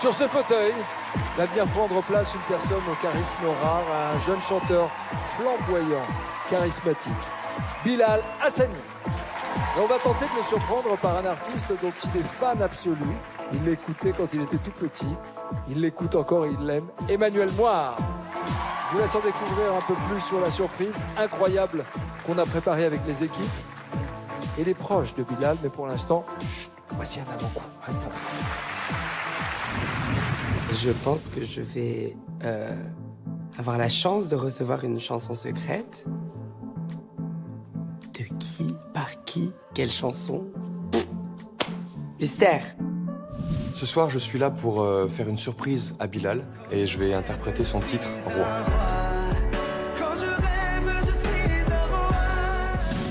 Sur ce fauteuil va venir prendre place une personne au charisme rare, un jeune chanteur flamboyant, charismatique, Bilal Hassani. Et on va tenter de le surprendre par un artiste dont il est fan absolu. Il l'écoutait quand il était tout petit. Il l'écoute encore et il l'aime. Emmanuel Moire. Je vous laisse en découvrir un peu plus sur la surprise incroyable qu'on a préparée avec les équipes et les proches de Bilal. Mais pour l'instant, chut, voici un avant-goût. Rien pour vous. Je pense que je vais avoir la chance de recevoir une chanson secrète. De qui? Par qui? Quelle chanson? Mystère. Ce soir, je suis là pour faire une surprise à Bilal et je vais interpréter son titre, Roi.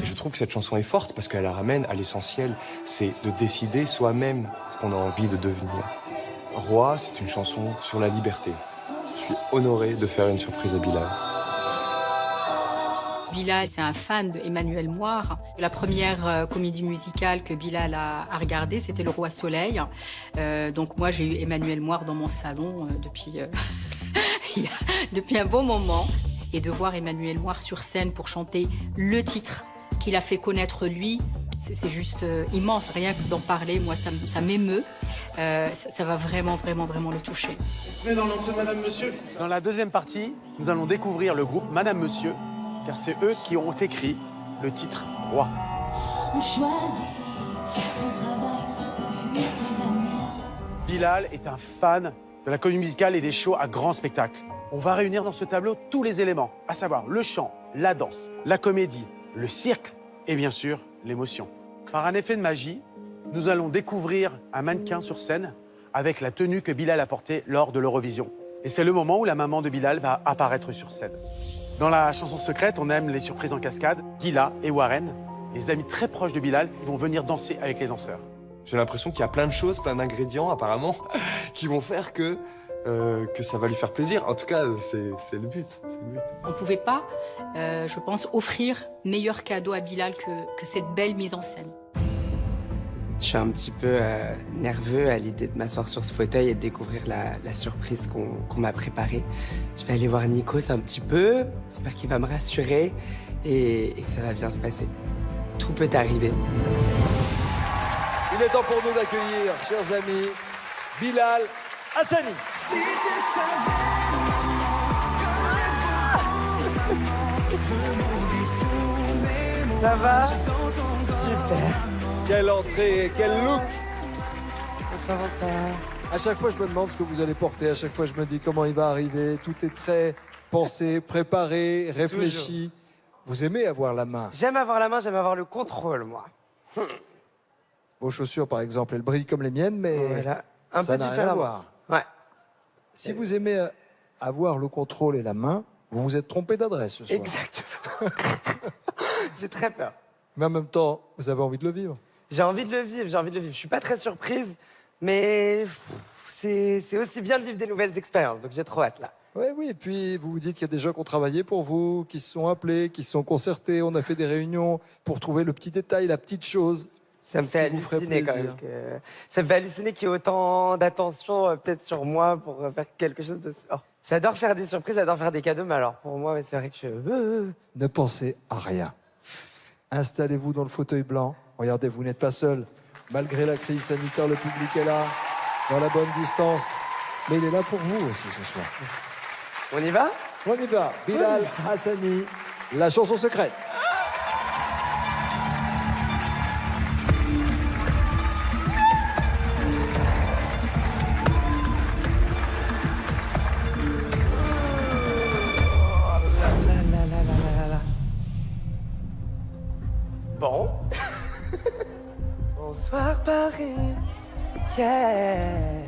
Et je trouve que cette chanson est forte parce qu'elle la ramène à l'essentiel, c'est de décider soi-même ce qu'on a envie de devenir. Roi, c'est une chanson sur la liberté. Je suis honoré de faire une surprise à Bilal. Bilal, c'est un fan de Emmanuel Moire. La première comédie musicale que Bilal a regardée, c'était Le Roi Soleil. Donc moi, j'ai eu Emmanuel Moire dans mon salon depuis un bon moment. Et de voir Emmanuel Moire sur scène pour chanter le titre qu'il a fait connaître lui, c'est juste immense. Rien que d'en parler, moi, ça m'émeut. Ça va vraiment le toucher. On se met dans l'entrée de Madame Monsieur. Dans la deuxième partie, nous allons découvrir le groupe Madame Monsieur, car c'est eux qui ont écrit le titre Roi. On choisit, son travail, ça peut fuir ses amis. Bilal est un fan de la comédie musicale et des shows à grand spectacle. On va réunir dans ce tableau tous les éléments, à savoir le chant, la danse, la comédie, le cirque et bien sûr l'émotion. Par un effet de magie, nous allons découvrir un mannequin sur scène avec la tenue que Bilal a portée lors de l'Eurovision. Et c'est le moment où la maman de Bilal va apparaître sur scène. Dans la chanson secrète, on aime les surprises en cascade. Gila et Warren, les amis très proches de Bilal, ils vont venir danser avec les danseurs. J'ai l'impression qu'il y a plein de choses, plein d'ingrédients apparemment, qui vont faire que ça va lui faire plaisir. En tout cas, c'est le but. On ne pouvait pas, je pense, offrir meilleur cadeau à Bilal que cette belle mise en scène. Je suis un petit peu nerveux à l'idée de m'asseoir sur ce fauteuil et de découvrir la surprise qu'on m'a préparée. Je vais aller voir Nikos un petit peu, j'espère qu'il va me rassurer et que ça va bien se passer. Tout peut arriver. Il est temps pour nous d'accueillir, chers amis, Bilal Hassani. Ça va? Super. Quelle entrée, quel look! Ça va. À chaque fois, je me demande ce que vous allez porter. À chaque fois, je me dis comment il va arriver. Tout est très pensé, préparé, réfléchi. Vous aimez avoir la main? J'aime avoir la main, j'aime avoir le contrôle, moi. Vos chaussures, par exemple, elles brillent comme les miennes, mais Voilà. Un ça peu n'a rien à différemment. voir. Ouais. Si vous aimez avoir le contrôle et la main, vous vous êtes trompé d'adresse ce soir. Exactement. J'ai très peur. Mais en même temps, vous avez envie de le vivre. J'ai envie de le vivre. Je suis pas très surprise, mais c'est aussi bien de vivre des nouvelles expériences, donc j'ai trop hâte là. Oui, et puis vous vous dites qu'il y a des gens qui ont travaillé pour vous, qui se sont appelés, qui se sont concertés, on a fait des réunions pour trouver le petit détail, la petite chose. Ça me Ce fait qui vous ferait halluciner quand plaisir. même. Ça me fait halluciner qu'il y ait autant d'attention peut-être sur moi pour faire quelque chose de... Oh. J'adore faire des surprises, j'adore faire des cadeaux, mais alors pour moi, c'est vrai que je... Ne pensez à rien. Installez-vous dans le fauteuil blanc. Regardez, vous n'êtes pas seul. Malgré la crise sanitaire, le public est là, dans la bonne distance. Mais il est là pour vous aussi ce soir. On y va? On y va. Bilal Hassani, la chanson secrète. Bon. Bonsoir Paris. Yeah.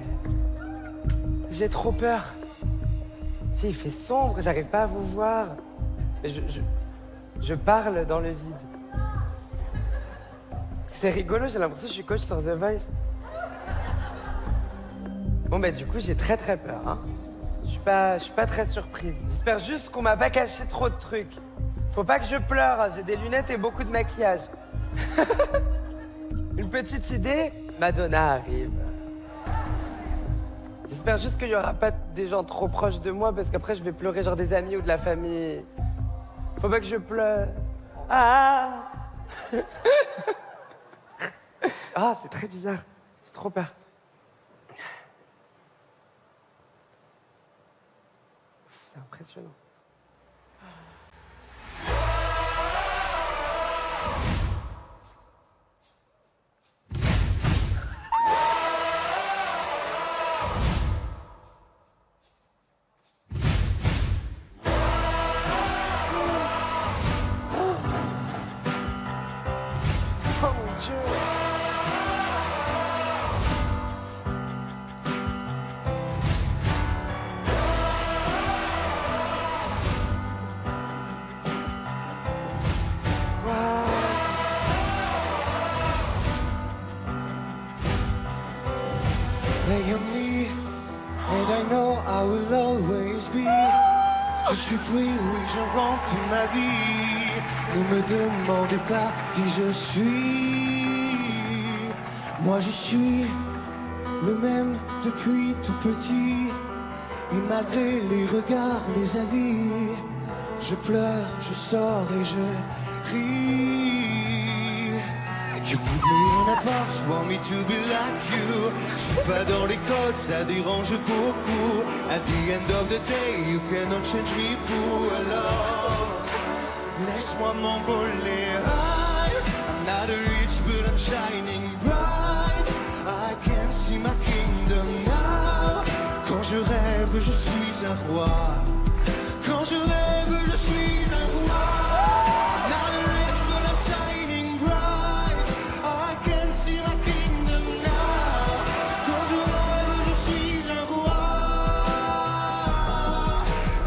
J'ai trop peur. Il fait sombre, j'arrive pas à vous voir. Je parle dans le vide. C'est rigolo, j'ai l'impression que je suis coach sur The Voice. Bon bah du coup j'ai très peur. Hein. Je suis pas très surprise. J'espère juste qu'on m'a pas caché trop de trucs. Faut pas que je pleure, hein. J'ai des lunettes et beaucoup de maquillage. Une petite idée, Madonna arrive. J'espère juste qu'il y aura pas des gens trop proches de moi parce qu'après je vais pleurer genre des amis ou de la famille. Faut pas que je pleure. Ah Ah, c'est très bizarre. J'ai trop peur. C'est impressionnant. Oh mon Dieu. They am me, and I know I will always be. Je suis free, oui, j'invente ma vie. Ne me demandez pas qui je suis. Moi je suis le même depuis tout petit. Et malgré les regards, les avis, je pleure, je sors et je ris. You put me in a box, want me to be like you. Je suis pas dans les codes, ça dérange beaucoup. At the end of the day, you cannot change me pour alors. Laisse-moi m'envoler. I'm not rich, but I'm shining bright. I can see my kingdom now. Quand je rêve, je suis un roi. Quand je rêve, je suis un roi. I'm not rich, but I'm shining bright. I can see my kingdom now. Quand je rêve, je suis un roi.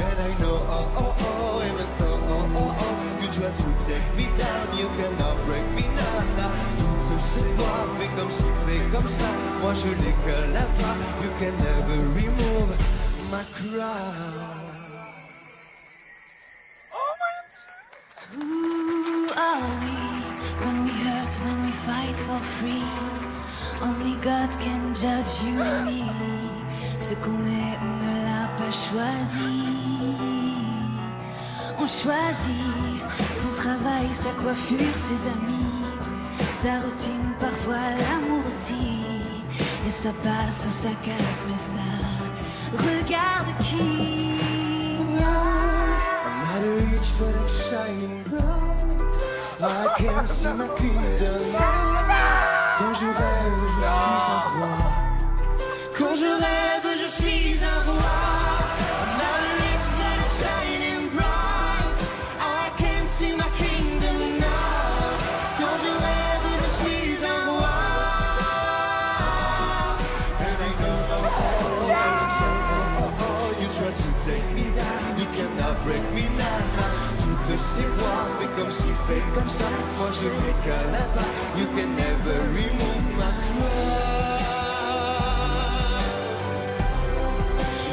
And I know, oh, oh, oh, even though, oh, oh, oh, you try to take me down, you cannot break me now. Toutes ces voix, fais comme ci, fais comme ça. Moi je n'ai que la part. You can never remove my crown. Who are we when we hurt, when we fight for free? Only God can judge you and me. Ce qu'on est, on ne l'a pas choisi. On choisit son travail, sa coiffure, ses amis, sa routine, parfois l'amour aussi. Et ça passe ou ça casse, mais ça regarde qui. I'm not rich, but I'm shining bright. I can see my kingdom now. Quand je rêve, je suis un roi. Quand je rêve, je suis un roi. I'm not rich, but I'm shining bright. I can see my kingdom now. Quand je rêve, je suis un roi. And I know, oh, you try to take me down, you cannot break me now. Toutes ces voix, fais comme ci, fais comme ça. Moi je n'ai qu'à la part. You can never remove my crown.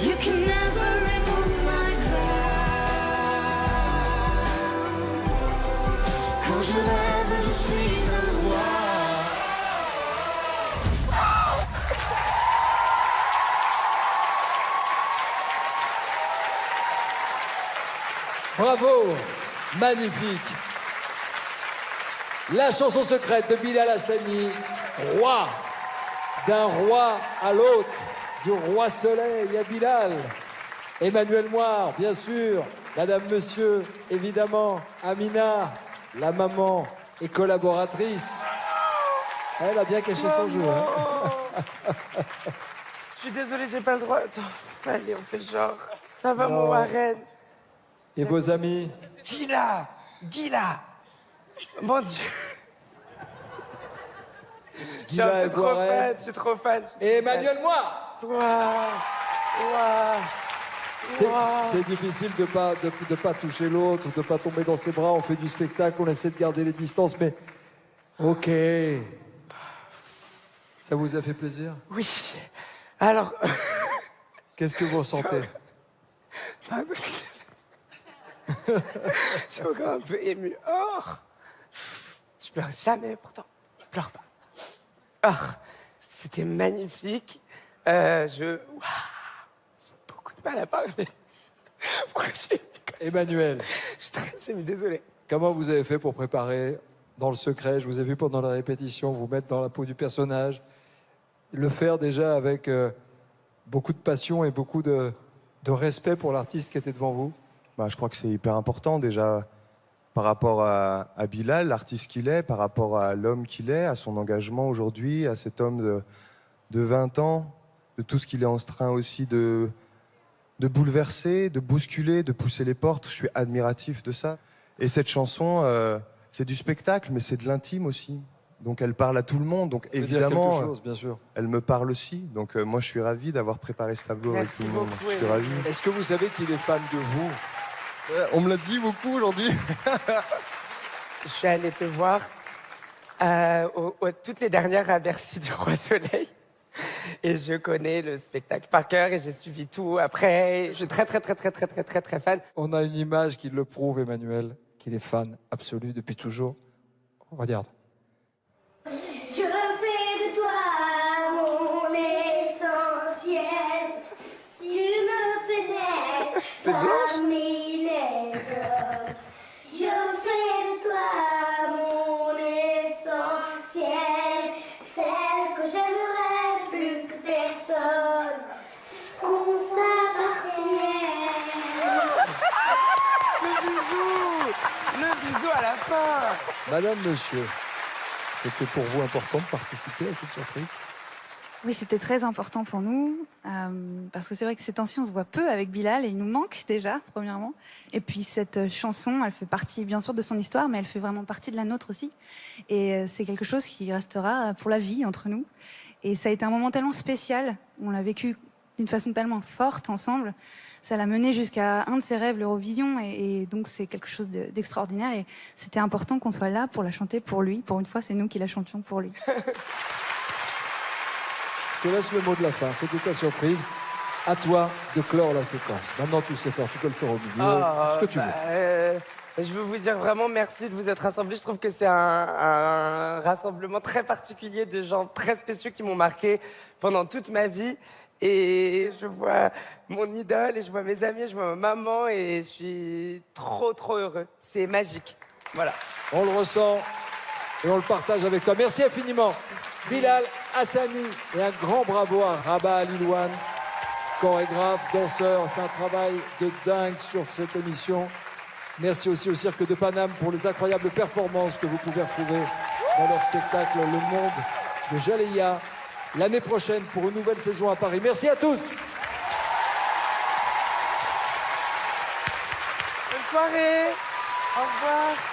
You can never remove my crown. Quand je rêve, je suis un roi. Bravo, magnifique. La chanson secrète de Bilal Hassani, roi, d'un roi à l'autre, du roi soleil à Bilal. Emmanuel Moir, bien sûr, Madame Monsieur, évidemment, Amina, la maman et collaboratrice. Elle a bien caché son jeu. Hein. Je suis désolée, j'ai pas le droit. Attends, allez, on fait genre. Ça va, mon marraine? Et vos amis? Gila! Mon Dieu! Je suis un Gila et peu trop Boiret. fan, je suis trop fan. Et Emmanuel Moir. C'est difficile de pas toucher l'autre, de pas tomber dans ses bras. On fait du spectacle, on essaie de garder les distances, mais ok. Ça vous a fait plaisir? Oui. Alors, Qu'est-ce que vous ressentez? pardon, je suis encore un peu ému. Oh, je pleure jamais, pourtant. Je pleure pas. Oh, c'était magnifique. J'ai beaucoup de mal à parler. Pourquoi Emmanuel, je suis très ému, désolé. comment vous avez fait pour préparer dans le secret? Je vous ai vu pendant la répétition vous mettre dans la peau du personnage, le faire déjà avec beaucoup de passion et beaucoup de respect pour l'artiste qui était devant vous. Bah, je crois que c'est hyper important déjà par rapport à Bilal, l'artiste qu'il est, par rapport à l'homme qu'il est, à son engagement aujourd'hui, à cet homme de 20 ans, de tout ce qu'il est en train aussi de bouleverser, de bousculer, de pousser les portes. Je suis admiratif de ça. Et cette chanson, c'est du spectacle, mais c'est de l'intime aussi. Donc elle parle à tout le monde. Donc Ça veut dire évidemment, quelque chose, bien sûr. elle me parle aussi. Donc moi, je suis ravi d'avoir préparé ce tableau avec Merci tout le monde. beaucoup, Je suis ravi. Est-ce que vous savez qu'il est fan de vous? On me l'a dit beaucoup aujourd'hui. Je suis allée te voir toutes les dernières à Bercy du Roi Soleil. Et je connais le spectacle par cœur et j'ai suivi tout après. Je suis très fan. On a une image qui le prouve, Emmanuel, qu'il est fan absolu depuis toujours. Regarde. Je fais de toi mon essentiel. Tu me fais naître C'est Blanche. parmi les hommes. Je fais de toi mon essentiel. Celle que j'aimerais plus que personne. Qu'on s'appartienne. Le bisou à la fin. Madame, monsieur, c'était pour vous important de participer à cette surprise? Oui, c'était très important pour nous, parce que c'est vrai que ces temps-ci, on se voit peu avec Bilal et il nous manque déjà, premièrement. Et puis cette chanson, elle fait partie bien sûr de son histoire, mais elle fait vraiment partie de la nôtre aussi. Et c'est quelque chose qui restera pour la vie entre nous. Et ça a été un moment tellement spécial, on l'a vécu d'une façon tellement forte ensemble. Ça l'a mené jusqu'à un de ses rêves, l'Eurovision, et donc c'est quelque chose d'extraordinaire. Et c'était important qu'on soit là pour la chanter pour lui. Pour une fois, c'est nous qui la chantions pour lui. Je te laisse le mot de la fin, c'était ta surprise. À toi de clore la séquence. Maintenant, tu sais faire, tu peux le faire au milieu, ce que tu veux. Je veux vous dire vraiment merci de vous être rassemblés. Je trouve que c'est un rassemblement très particulier de gens très spéciaux qui m'ont marqué pendant toute ma vie. Et je vois mon idole, et je vois mes amis, je vois ma maman, et je suis trop heureux. C'est magique. Voilà. On le ressent et on le partage avec toi. Merci infiniment. Bilal Hassani et un grand bravo à Rabat Alilouane, chorégraphe, danseur. C'est un travail de dingue sur cette émission. Merci aussi au Cirque de Paname pour les incroyables performances que vous pouvez retrouver dans leur spectacle Le Monde de Jaleia l'année prochaine pour une nouvelle saison à Paris. Merci à tous. Bonne soirée. Au revoir.